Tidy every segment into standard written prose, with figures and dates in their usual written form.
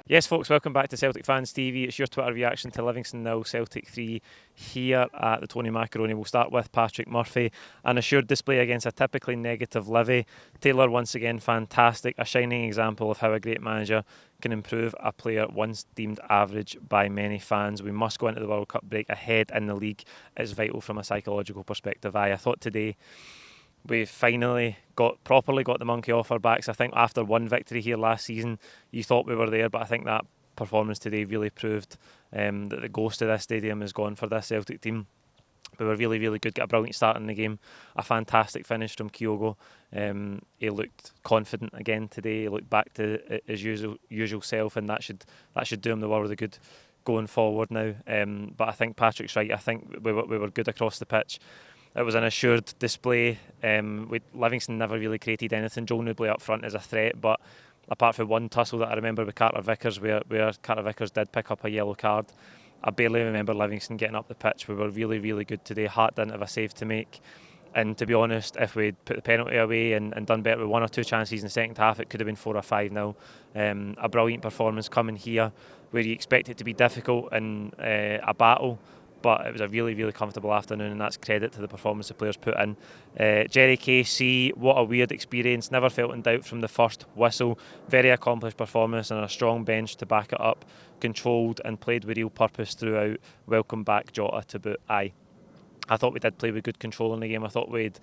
Yes, folks, welcome back to Celtic Fans TV. It's your Twitter reaction to Livingston 0, Celtic 3 here at the Tony Macaroni. We'll start with Patrick Murphy. An assured display against a typically negative Livy. Taylor, once again, fantastic. A shining example of how a great manager can improve a player once deemed average by many fans. We must go into the World Cup break ahead in the league. It's vital from a psychological perspective. I thought today we finally properly got the monkey off our backs. I think after one victory here last season, you thought we were there, but I think that performance today really proved that the ghost of this stadium is gone for this Celtic team. We were really, really good. Got a brilliant start in the game. A fantastic finish from Kyogo. He looked confident again today. He looked back to his usual self, and that should do him the world of good going forward now. But I think Patrick's right. I think we were good across the pitch. It was an assured display. Livingston never really created anything. Joel Newbley up front is a threat, but apart from one tussle that I remember with Carter Vickers, where Carter Vickers did pick up a yellow card, I barely remember Livingston getting up the pitch. We were really, really good today. Hart didn't have a save to make. And to be honest, if we'd put the penalty away and done better with one or two chances in the second half, it could have been 4 or 5-0. A brilliant performance coming here, where you expect it to be difficult and a battle. But it was a really, really comfortable afternoon, and that's credit to the performance the players put in. Jerry KC, what a weird experience. Never felt in doubt from the first whistle. Very accomplished performance and a strong bench to back it up. Controlled and played with real purpose throughout. Welcome back Jota to boot. I thought we did play with good control in the game. I thought we had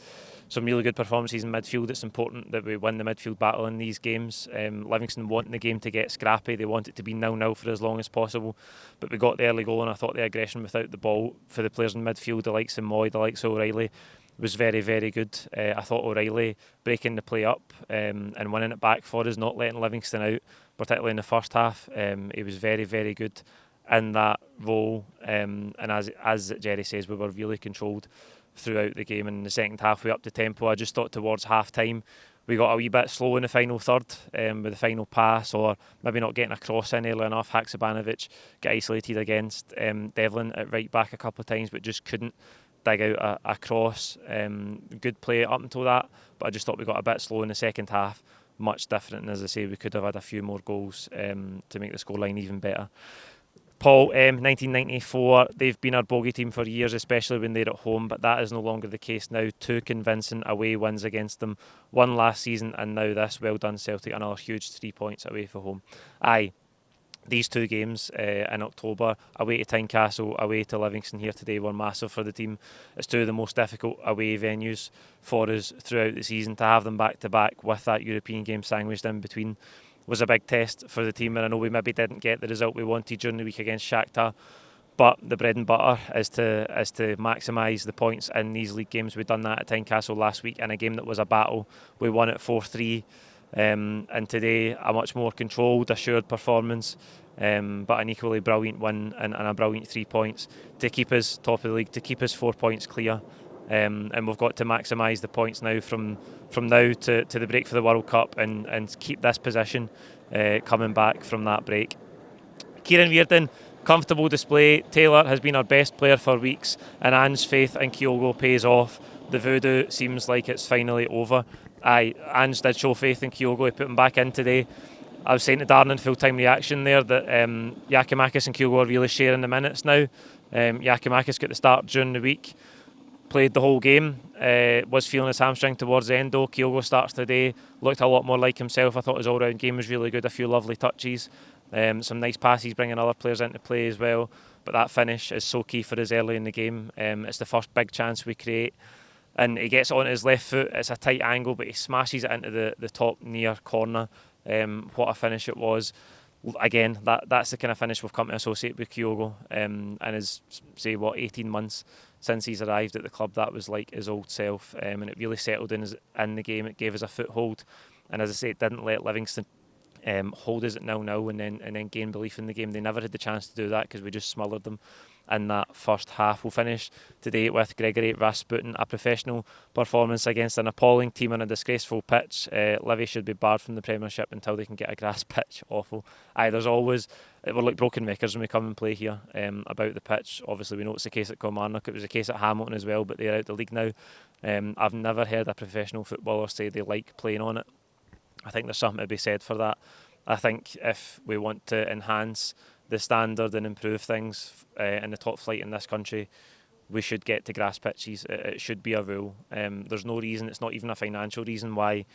some really good performances in midfield. It's important that we win the midfield battle in these games. Livingston want the game to get scrappy. They want it to be 0-0 for as long as possible. But we got the early goal, and I thought the aggression without the ball for the players in midfield, the likes of Moy, the likes of O'Reilly, was very, very good. I thought O'Reilly breaking the play up and winning it back for us, not letting Livingston out, particularly in the first half. He was very, very good in that role, and as Jerry says, we were really controlled throughout the game. And in the second half we upped the tempo. I just thought towards half time we got a wee bit slow in the final third with the final pass, or maybe not getting a cross in early enough. Haksabanovic got isolated against Devlin at right back a couple of times, but just couldn't dig out a cross. Good play up until that, but I just thought we got a bit slow in the second half. Much different, and as I say, we could have had a few more goals to make the scoreline even better. Paul, 1994, they've been our bogey team for years, especially when they're at home, but that is no longer the case now. 2 convincing away wins against them, 1 last season and now this. Well done Celtic, another huge 3 points away for home. These 2 games in October, away to Tynecastle, away to Livingston here today, were massive for the team. It's 2 of the most difficult away venues for us throughout the season. To have them back to back with that European game sandwiched in between was a big test for the team, and I know we maybe didn't get the result we wanted during the week against Shakhtar, but the bread and butter is to maximise the points in these league games. We've done that at Tynecastle last week in a game that was a battle. We won it 4-3, and today a much more controlled, assured performance, but an equally brilliant win and a brilliant 3 points to keep us top of the league, to keep us 4 points clear. And we've got to maximise the points now from now to the break for the World Cup, and keep this position coming back from that break. Kieran Reardon, comfortable display. Taylor has been our best player for weeks, and Ange's faith in Kyogo pays off. The voodoo seems like it's finally over. Ange did show faith in Kyogo. He put him back in today. I was saying to Darren in full-time reaction there that Giakoumakis and Kyogo are really sharing the minutes now. Giakoumakis got the start during the week, played the whole game, was feeling his hamstring towards the end though. Kyogo starts today, looked a lot more like himself. I thought his all-round game was really good, a few lovely touches, some nice passes, bringing other players into play as well. But that finish is so key for us early in the game. It's the first big chance we create, and he gets it on his left foot. It's a tight angle, but he smashes it into the top near corner. What a finish it was. Again, that's the kind of finish we've come to associate with Kyogo, and his, 18 months since he's arrived at the club. That was like his old self, and it really settled in the game. It gave us a foothold, and as I say, it didn't let Livingston hold us at 0-0 and then gain belief in the game. They never had the chance to do that because we just smothered them in that first half. We'll finish today with Gregory Rasputin, a professional performance against an appalling team on a disgraceful pitch. Livy should be barred from the Premiership until they can get a grass pitch. Awful. There's always, we're like broken records when we come and play here about the pitch. Obviously we know it's the case at Kilmarnock, it was the case at Hamilton as well, but they're out the league now. I've never heard a professional footballer say they like playing on it. I think there's something to be said for that. I think if we want to enhance the standard and improve things in the top flight in this country, we should get to grass pitches. It should be a rule. There's no reason, it's not even a financial reason why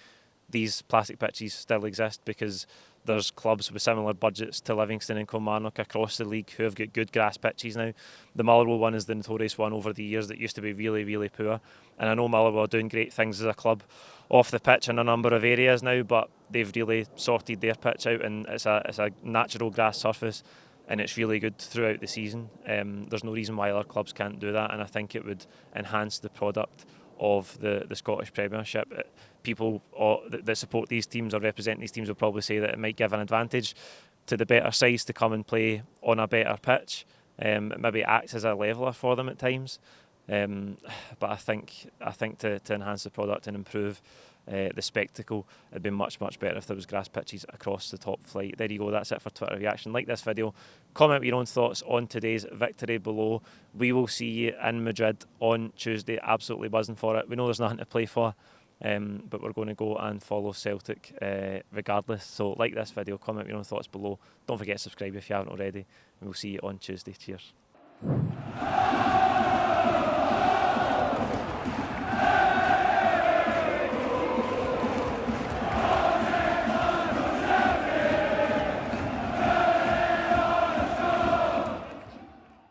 these plastic pitches still exist, because there's clubs with similar budgets to Livingston and Kilmarnock across the league who have got good grass pitches now. The Motherwell one is the notorious one over the years that used to be really, really poor. And I know Motherwell are doing great things as a club off the pitch in a number of areas now, but they've really sorted their pitch out, and it's a natural grass surface, and it's really good throughout the season. There's no reason why other clubs can't do that, and I think it would enhance the product of the Scottish Premiership. People that support these teams or represent these teams will probably say that it might give an advantage to the better sides to come and play on a better pitch. It maybe acts as a leveller for them at times. But I think to enhance the product and improve the spectacle, it'd be much, much better if there was grass pitches across the top flight. There you go, that's it for Twitter reaction. Like this video, comment your own thoughts on today's victory below. We will see you in Madrid on Tuesday, absolutely buzzing for it. We know there's nothing to play for, but we're going to go and follow Celtic regardless. So like this video, comment your own thoughts below. Don't forget to subscribe if you haven't already, and we'll see you on Tuesday. Cheers.